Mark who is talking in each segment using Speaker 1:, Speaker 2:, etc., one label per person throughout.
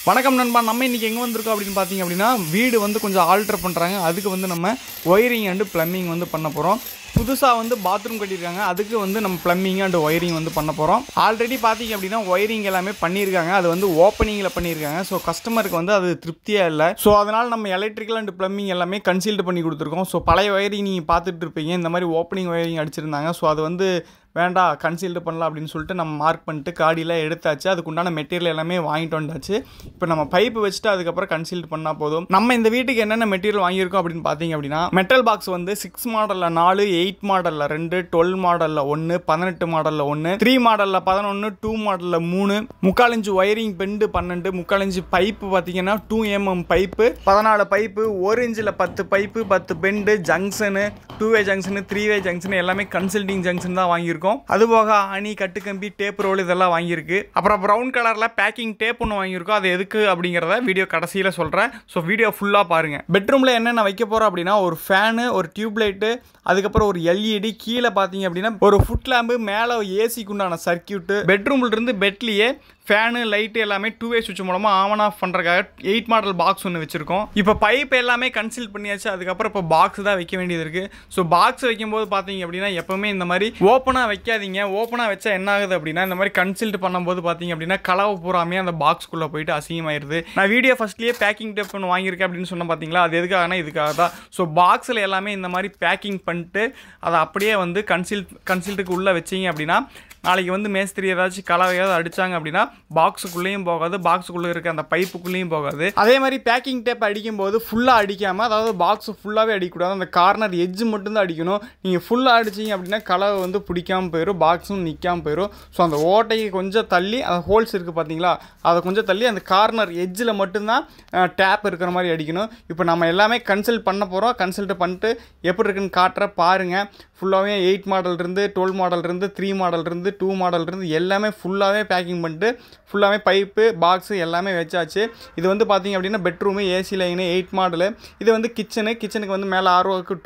Speaker 1: வணக்கம் நண்பா, நம்ம இன்றைக்கி எங்கே வந்திருக்கோம் அப்படின்னு பார்த்தீங்க அப்படின்னா, வீடு வந்து கொஞ்சம் ஆல்ட்ரு பண்ணுறாங்க. அதுக்கு வந்து நம்ம ஒயரிங் அண்டு ப்ளம்பிங் வந்து பண்ண போகிறோம். புதுசாக வந்து பாத்ரூம் கட்டியிருக்காங்க. அதுக்கு வந்து நம்ம ப்ளம்பிங் அண்டு ஒயரிங் வந்து பண்ண போகிறோம். ஆல்ரெடி பார்த்தீங்க அப்படின்னா ஒயரிங் எல்லாமே பண்ணியிருக்காங்க. அது வந்து ஓப்பனிங்கில் பண்ணியிருக்காங்க. ஸோ கஸ்டமருக்கு வந்து அது திருப்தியாக இல்லை. ஸோ அதனால் நம்ம எலக்ட்ரிக்கல் அண்டு ப்ளம்பிங் எல்லாமே கன்சீல்டு பண்ணி கொடுத்துருக்கோம். ஸோ பழைய ஒயரிங் நீங்கள் பார்த்துட்டு இருப்பீங்க. இந்த மாதிரி ஓப்பனிங் ஒயரிங் அடிச்சிருந்தாங்க. ஸோ அது வந்து வேண்டாம், கன்சீல்டு பண்ணலாம் அப்படின்னு சொல்லிட்டு நம்ம மார்க் பண்ணிட்டு காடியில் எடுத்தாச்சு. அதுக்குண்டான மெட்டீரியல் எல்லாமே வாங்கிட்டு வந்தாச்சு. இப்போ நம்ம பைப்பு வச்சுட்டு அதுக்கப்புறம் கன்சீல்டு பண்ணால் போதும். நம்ம இந்த வீட்டுக்கு என்னென்ன மெட்டீரியல் வாங்கியிருக்கோம் அப்படின்னு பார்த்தீங்க அப்படின்னா, மெட்டல் பாக்ஸ் வந்து 6 மாடலில் 4, 8 மாடலில் 2, 12 மாடலில் 1, 18 மாடலில் 1, 3 மாடலில் 11, 2 மாடலில் 3, 3/4 inch wiring bend 12, 3/4 inch pipe பார்த்தீங்கன்னா 2 mm பைப்பு, 14 பைப்பு, 1 இன்ச்சில் 10 பைப்பு, 10 பெண்டு, ஜங்ஷனு, 2-வே ஜங்ஷனு, 3-வே ஜங்ஷனு எல்லாமே கன்சல்டிங் ஜங்ஷன் தான் வாங்கியிருக்கோம். அதுபோக அணி, கட்டுக்கம்பி, டேப் ரோல் இதெல்லாம் வாங்கியிருக்கு. அப்புறம் ப்ரௌன் கலரில் பேக்கிங் டேப் ஒன்று வாங்கியிருக்கோம். அது எதுக்கு அப்படிங்கிறத வீடியோ கடைசியில் சொல்கிறேன். ஸோ வீடியோ ஃபுல்லாக பாருங்கள். பெட்ரூமில் என்னென்ன வைக்க போகிறோம் அப்படின்னா, ஒரு ஃபேனு, ஒரு டியூப் லைட்டு, அதுக்கப்புறம் ஒரு LED, கீழே பார்த்தீங்க அப்படின்னா ஒரு ஃபுட் லேம்பு, மேலே ஏசிக்கு உண்டான சர்க்கியூட்டு, பெட்ரூம்லேருந்து பெட்லேயே ஃபேனு, லைட்டு எல்லாமே 2-வே சுவிட்ச் மூலமாக ஆன் ஆஃப் பண்ணுறதுக்காக 8 மாடல் பாக்ஸ் ஒன்று வச்சுருக்கோம். இப்போ பைப் எல்லாமே கன்சீல் பண்ணியாச்சு. அதுக்கப்புறம் இப்போ பாக்ஸ் தான் வைக்க வேண்டியது இருக்குது. ஸோ பாக்ஸ் வைக்கும்போது பார்த்தீங்க அப்படின்னா எப்போவுமே இந்த மாதிரி ஓப்பனாக வைக்காதீங்க. ஓப்பனாக வச்சா என்ன ஆகுது அப்படின்னா, இந்த மாதிரி கன்சீல்டு பண்ணும்போது பார்த்தீங்க அப்படின்னா கலவை பூராமே அந்த பாக்ஸ்க்குள்ளே போயிட்டு அசிங்கமாயிருது. நான் வீடியோ ஃபஸ்ட்லேயே பேக்கிங் டேப் ஒன்று வாங்கியிருக்கேன் அப்படின்னு சொன்ன பார்த்தீங்களா, அது எதுக்காகனா இதுக்காக தான். ஸோ பாக்ஸில் எல்லாமே இந்த மாதிரி பேக்கிங் பண்ணிட்டு அதை அப்படியே வந்து கன்சீல்டுக்கு உள்ளே வச்சிங்க அப்படின்னா, நாளைக்கு வந்து மேஸ்திரி ஏதாச்சும் கலவையாவது அடித்தாங்க அப்படின்னா பாக்ஸுக்குள்ளேயும் போகாது, பாக்ஸுக்குள்ளே இருக்க அந்த பைப்புக்குள்ளேயும் போகாது. அதே மாதிரி பேக்கிங் டேப் அடிக்கும்போது ஃபுல்லாக அடிக்காமல், அதாவது பாக்ஸு ஃபுல்லாகவே அடிக்கக்கூடாது. அந்த கார்னர் எட்ஜு மட்டும்தான் அடிக்கணும். நீங்கள் ஃபுல்லாக அடிச்சிங்க அப்படின்னா கலவை வந்து பிடிக்காமல் போயிடும், பாக்ஸும் நிற்காமல் போயிடும். ஸோ அந்த ஓட்டைக்கு கொஞ்சம் தள்ளி, அந்த ஹோல்ஸ் இருக்குது பார்த்தீங்களா, அதை கொஞ்சம் தள்ளி அந்த கார்னர் எட்ஜில் மட்டும்தான் டேப் இருக்கிற மாதிரி அடிக்கணும். இப்போ நம்ம எல்லாமே கன்சல்ட் பண்ண போகிறோம். கன்சல்ட் பண்ணிட்டு எப்படி இருக்குன்னு காட்டுற பாருங்கள். ஃபுல்லாகவே 8 மாடல் இருந்து, 12 மாடல் இருந்து, 3 மாடல் இருந்து, 2 மாடல் இருந்து எல்லாமே ஃபுல்லாகவே பேக்கிங் பண்ணிட்டு ஃபுல்லாகவே பைப்பு, பாக்ஸு எல்லாமே வச்சாச்சு. இது வந்து பார்த்திங்க அப்படின்னா பெட்ரூமு, ஏசி லைனு, 8 மாடலு. இது வந்து கிச்சனுக்கு வந்து மேலே ஆர்ஓக்கு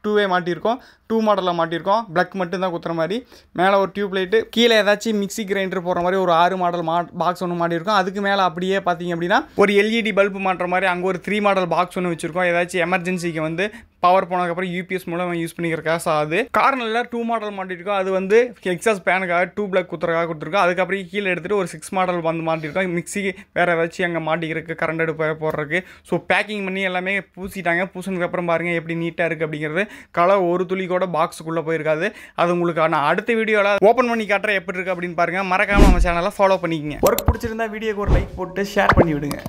Speaker 1: 2-வே மாட்டியிருக்கோம், 2 மாடலில் மாட்டியிருக்கோம். பிளக் மட்டும் தான் குத்துற மாதிரி. மேலே ஒரு டியூப் லைட்டு, கீழே ஏதாச்சும் மிக்சி கிரைண்டர் போடுற மாதிரி ஒரு 6 மாடல் பாக்ஸ் ஒன்று மாட்டியிருக்கோம். அதுக்கு மேலே அப்படியே பார்த்தீங்க அப்படின்னா ஒரு LED பல்பு மாட்டுற மாதிரி அங்கே ஒரு 3 மாடல் பாக்ஸ் ஒன்று வச்சுருக்கோம். ஏதாச்சும் எமர்ஜென்சிக்கு வந்து பவர் போனதுக்கப்புறம் UPS மூலம் யூஸ் பண்ணிக்கிறக்காக ஆகுது. கார்னரில் 2 மாடல் மாட்டியிருக்கோம். அது வந்து எக்ஸாஸ் பேனுக்காக 2 பிளக் குத்துறக்காக கொடுத்துருக்கோம். அதுக்கப்புறம் கீழே எடுத்துகிட்டு ஒரு 6 மாடல் வந்து மாட்டியிருக்கோம். மிக்சி வேறு ஏதாச்சும் அங்கே மாட்டிக்கிறதுக்கு, கரண்ட் அடுப்பு போடுறதுக்கு. ஸோ பேக்கிங் பண்ணி எல்லாமே பூசிட்டாங்க. பூசினதுக்கப்புறம் பாருங்கள் எப்படி நீட்டாக இருக்குது அப்படிங்கிறது. கலர் ஒரு துளி கூட பாக்ஸுக்குள்ளே போயிருக்காது. அது உங்களுக்கு நான் அடுத்த வீடியோவில் ஓப்பன் பண்ணி காட்டுற எப்படி இருக்குது அப்படின்னு பாருங்கள். மறக்காமல் நம்ம சேனலை ஃபாலோ பண்ணிக்கங்க. ஒர்க் பிடிச்சிருந்தா வீடியோக்கு ஒரு லைக் போட்டு ஷேர் பண்ணி விடுங்க.